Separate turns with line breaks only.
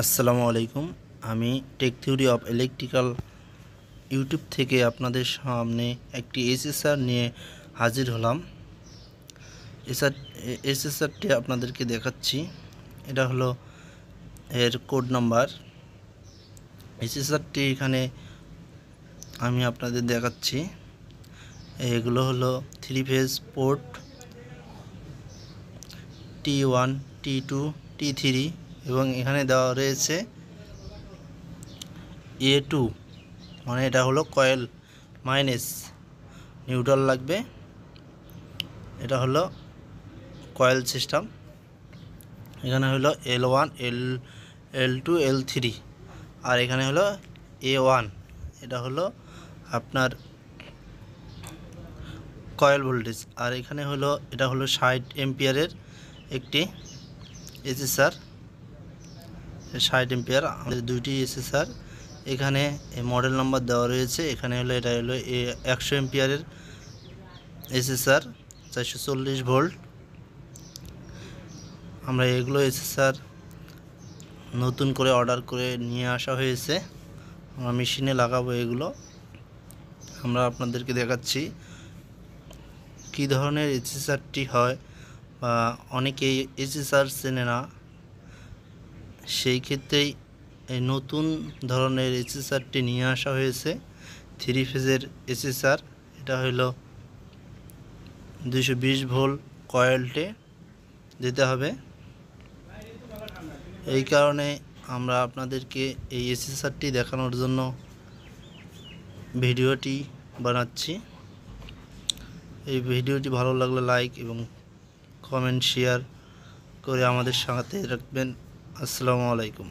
আসসালামু আলাইকুম। আমি tech theory of electrical YouTube থেকে আপনাদের সামনে একটি এসএসআর নিয়ে হাজির হলাম। এসএসআরটি আপনাদেরকে দেখাচ্ছি। এটা হলো এর কোড নাম্বার। এসএসআরটি এখানে আমি আপনাদের দেখাচ্ছি। এগুলো হলো 3 phase port T1, T2, T3 এবং এখানে দেওয়া রয়েছে A2, মানে এটা হলো কয়েল মাইনাস নিউট্রাল লাগবে। এটা হলো কয়েল সিস্টেম। এখানে হলো L1, L2, L3 আর এখানে হলো A1। এটা হলো আপনার কয়েল ভোল্টেজ। আর এখানে হলো এটা হলো 60 এম্পিয়ারের একটি এসএসআর। 60 এম্পিয়ার আমাদের দুইটি এসএসআর। এখানে মডেল নাম্বার দেওয়া রয়েছে। এখানে হলো এটা হলো 100 এম্পিয়ারের এসএসআর, 440 ভোল্ট। আমরা এগুলো এসএসআর নতুন করে অর্ডার করে নিয়ে আসা হয়েছে। আমরা মেশিনে লাগাবো এগুলো। আমরা আপনাদেরকে দেখাচ্ছি কী ধরনের এসএসআরটি হয়, বা অনেকেই এসএসআর চেনে না, সেই ক্ষেত্রেই এই নতুন ধরনের এসএসআরটি নিয়ে আসা হয়েছে। 3 ফেজের এসএসআর। এটা হলো 220 ভোল্ট কয়েলটে দিতে হবে। এই কারণে আমরা আপনাদেরকে এই এসএসআরটি দেখানোর জন্য ভিডিওটি বানাচ্ছি। এই ভিডিওটি ভালো লাগলে লাইক এবং কমেন্ট শেয়ার করে আমাদের সাথে রাখবেন। আসসালামু আলাইকুম।